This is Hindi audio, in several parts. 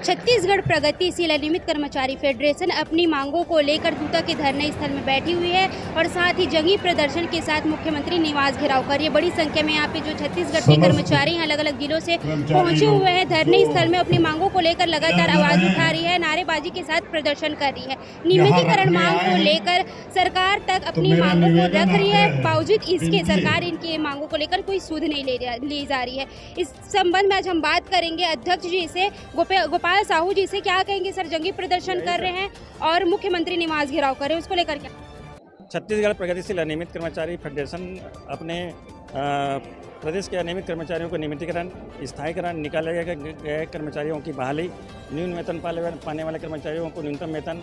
छत्तीसगढ़ प्रगतिशील अनियमित कर्मचारी फेडरेशन अपनी मांगों को लेकर दूता के धरने स्थल में बैठी हुई है और साथ ही जंगी प्रदर्शन के साथ मुख्यमंत्री निवास घेराव कर ये बड़ी संख्या में यहाँ पे जो छत्तीसगढ़ के कर्मचारी हैं अलग अलग जिलों से पहुंचे हुए हैं। धरने स्थल में अपनी मांगों को लेकर लगातार आवाज उठा रही है, नारेबाजी के साथ प्रदर्शन कर रही है। नियमितीकरण मांग को लेकर सरकार तक अपनी मांगों को रख रही है, बावजूद इसके सरकार इनकी मांगों को लेकर कोई सुध नहीं ली जा रही है। इस संबंध में आज हम बात करेंगे अध्यक्ष जी से, गोपाल साहू जी से। क्या कहेंगे सर, जंगी प्रदर्शन कर रहे हैं और मुख्यमंत्री निवास घेराव कर रहे हैं, उसको लेकर क्या? छत्तीसगढ़ प्रगतिशील अनियमित कर्मचारी फेडरेशन अपने प्रदेश के अनियमित कर्मचारियों को नियमितीकरण, स्थायीकरण, निकाले गए कर्मचारियों की बहाली, न्यून वेतन पाने वाले कर्मचारियों को न्यूनतम वेतन,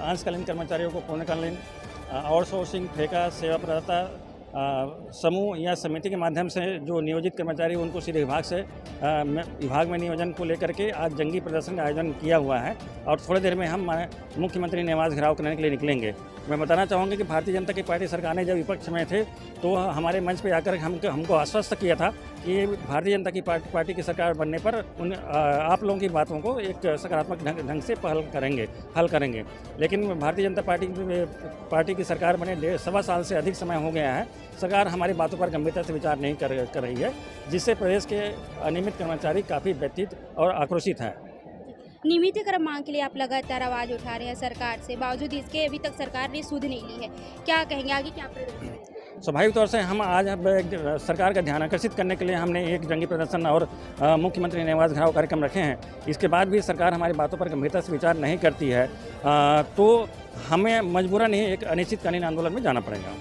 अंशकालीन कर्मचारियों को पूर्णकालीन, आउटसोर्सिंग, ठेका, सेवा प्रदाता समूह या समिति के माध्यम से जो नियोजित कर्मचारी उनको सीधे विभाग में नियोजन को लेकर के आज जंगी प्रदर्शन का आयोजन किया हुआ है और थोड़ी देर में हम मुख्यमंत्री निवास घेराव करने के लिए निकलेंगे। मैं बताना चाहूँगा कि भारतीय जनता पार्टी सरकार ने जब विपक्ष में थे तो हमारे मंच पर आकर हमको आश्वस्त किया था कि भारतीय जनता की पार्टी की सरकार बनने पर आप लोगों की बातों को एक सकारात्मक ढंग से हल करेंगे। लेकिन भारतीय जनता पार्टी की सरकार बने 1.25 साल से अधिक समय हो गया है। सरकार हमारी बातों पर गंभीरता से विचार नहीं कर रही है, जिससे प्रदेश के अनियमित कर्मचारी काफ़ी व्यथित और आक्रोशित हैं। नियमितीकरण मांग के लिए आप लगातार आवाज उठा रहे हैं सरकार से, बावजूद इसके अभी तक सरकार ने सुध नहीं ली है। क्या कहेंगे, आगे क्या प्रदर्शन? स्वाभाविक तौर से हम आज सरकार का ध्यान आकर्षित करने के लिए हमने एक जंगी प्रदर्शन और मुख्यमंत्री निवास घेराव कार्यक्रम रखे हैं। इसके बाद भी सरकार हमारी बातों पर गंभीरता से विचार नहीं करती है तो हमें मजबूरन ही एक अनिश्चितकालीन आंदोलन में जाना पड़ेगा।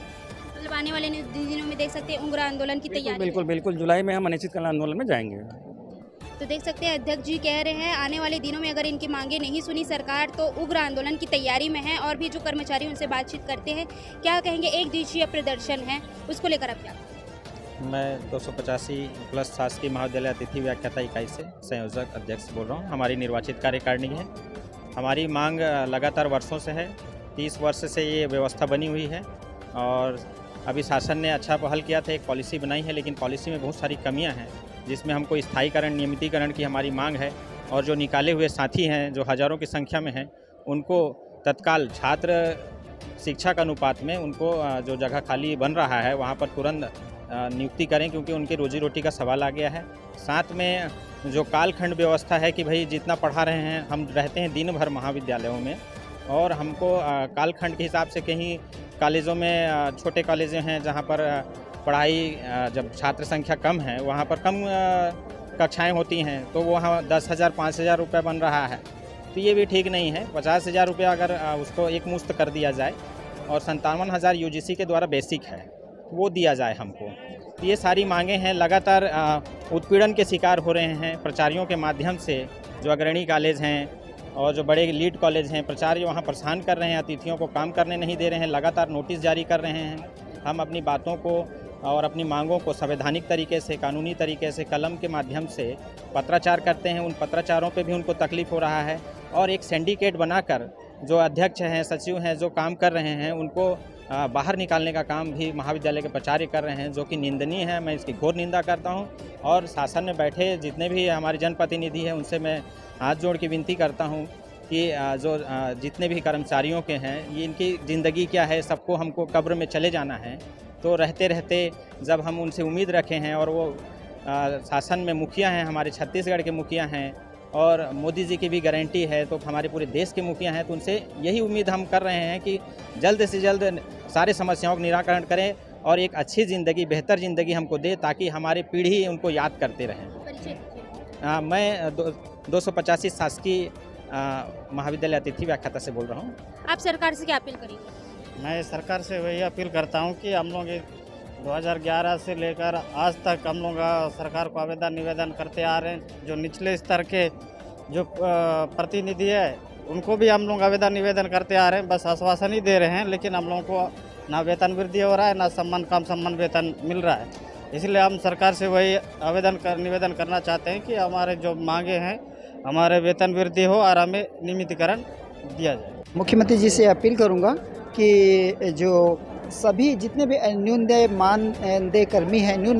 मतलब आने वाले दिनों में देख सकते हैं उग्र आंदोलन की तैयारी। बिल्कुल जुलाई में हम अनिश्चितकालीन आंदोलन में जाएंगे। तो देख सकते हैं अध्यक्ष जी कह रहे हैं आने वाले दिनों में अगर इनकी मांगे नहीं सुनी सरकार तो उग्र आंदोलन की तैयारी में है। और भी जो कर्मचारी उनसे बातचीत करते हैं, क्या कहेंगे, एक दिवसीय प्रदर्शन है, उसको लेकर आप क्या? मैं 285+ शासकीय महाविद्यालय अतिथि व्याख्याता इकाई से संयोजक अध्यक्ष बोल रहा हूँ। हमारी निर्वाचित कार्यकारिणी है। हमारी मांग लगातार वर्षों से है, 30 वर्ष से ये व्यवस्था बनी हुई है और अभी शासन ने अच्छा पहल किया था, एक पॉलिसी बनाई है, लेकिन पॉलिसी में बहुत सारी कमियां हैं जिसमें हमको स्थायीकरण, नियमितीकरण की हमारी मांग है। और जो निकाले हुए साथी हैं जो हज़ारों की संख्या में हैं, उनको तत्काल छात्र शिक्षा के अनुपात में उनको जो जगह खाली बन रहा है वहाँ पर तुरंत नियुक्ति करें, क्योंकि उनकी रोजी रोटी का सवाल आ गया है। साथ में जो कालखंड व्यवस्था है कि भाई जितना पढ़ा रहे हैं, हम रहते हैं दिन भर महाविद्यालयों में और हमको कालखंड के हिसाब से कहीं कॉलेजों में, छोटे कॉलेजें हैं जहाँ पर पढ़ाई जब छात्र संख्या कम है वहाँ पर कम कक्षाएं होती हैं तो वहाँ 10,000 5,000 रुपये बन रहा है। तो ये भी ठीक नहीं है। 50,000 रुपये अगर उसको एक मुश्त कर दिया जाए और 57,000 यूजीसी के द्वारा बेसिक है वो दिया जाए हमको। तो ये सारी मांगे हैं। लगातार उत्पीड़न के शिकार हो रहे हैं प्राचार्यों के माध्यम से। जो अग्रणी कॉलेज हैं और जो बड़े लीड कॉलेज हैं, प्राचार्य वहाँ परेशान कर रहे हैं, अतिथियों को काम करने नहीं दे रहे हैं, लगातार नोटिस जारी कर रहे हैं। हम अपनी बातों को और अपनी मांगों को संवैधानिक तरीके से, कानूनी तरीके से, कलम के माध्यम से पत्राचार करते हैं। उन पत्राचारों पे भी उनको तकलीफ हो रहा है और एक सिंडिकेट बनाकर जो अध्यक्ष हैं, सचिव हैं, जो काम कर रहे हैं, उनको बाहर निकालने का काम भी महाविद्यालय के प्राचार्य कर रहे हैं, जो कि निंदनीय है। मैं इसकी घोर निंदा करता हूं और शासन में बैठे जितने भी हमारे जनप्रतिनिधि हैं उनसे मैं हाथ जोड़ के विनती करता हूं कि जो जितने भी कर्मचारियों के हैं, ये इनकी ज़िंदगी क्या है, सबको हमको कब्र में चले जाना है। तो रहते रहते जब हम उनसे उम्मीद रखे हैं और वो शासन में मुखिया हैं, हमारे छत्तीसगढ़ के मुखिया हैं और मोदी जी की भी गारंटी है, तो हमारे पूरे देश के मुखिया हैं, तो उनसे यही उम्मीद हम कर रहे हैं कि जल्द से जल्द सारे समस्याओं का निराकरण करें और एक अच्छी ज़िंदगी, बेहतर ज़िंदगी हमको दे, ताकि हमारी पीढ़ी उनको याद करते रहें। मैं 285 शासकीय महाविद्यालय अतिथि व्याख्याता से बोल रहा हूँ। आप सरकार से क्या अपील करेंगे? मैं सरकार से वही अपील करता हूँ कि हम लोग 2011 से लेकर आज तक हम लोग सरकार को आवेदन निवेदन करते आ रहे हैं। जो निचले स्तर के जो प्रतिनिधि है उनको भी हम लोग आवेदन निवेदन करते आ रहे हैं, बस आश्वासन ही दे रहे हैं, लेकिन हम लोगों को ना वेतन वृद्धि हो रहा है, ना कम सम्मान वेतन मिल रहा है। इसलिए हम सरकार से वही निवेदन करना चाहते हैं कि हमारे जो मांगे हैं, हमारे वेतन वृद्धि हो और हमें नियमितीकरण दिया जाए। मुख्यमंत्री जी से अपील करूंगा कि जो सभी जितने भी न्यून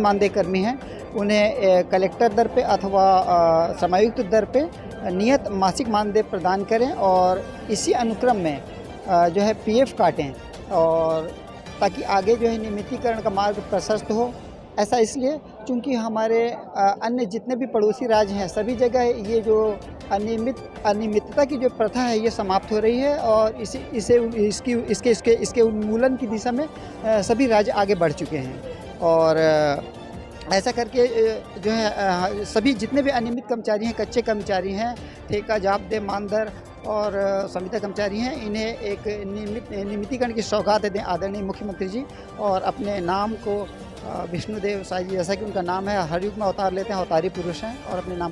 मानदेय कर्मी हैं उन्हें कलेक्टर दर पे अथवा समायुक्त दर पे नियत मासिक मानदेय प्रदान करें और इसी अनुक्रम में जो है पीएफ काटें, और ताकि आगे जो है नियमितीकरण का मार्ग प्रशस्त हो। ऐसा इसलिए चूँकि हमारे अन्य जितने भी पड़ोसी राज्य हैं सभी जगह ये जो अनियमितता की जो प्रथा है ये समाप्त हो रही है, और इसके उन्मूलन की दिशा में सभी राज्य आगे बढ़ चुके हैं। और ऐसा करके जो है सभी जितने भी अनियमित कर्मचारी हैं, कच्चे कर्मचारी हैं, ठेका जाब्ते मानदर और संविदा कर्मचारी हैं, इन्हें एक नियमितीकरण की सौगात दें आदरणीय मुख्यमंत्री जी, और अपने नाम को विष्णुदेव साई जी, जैसा कि उनका नाम है, हर युग में अवतार लेते हैं, अवतारी पुरुष हैं, और अपने नाम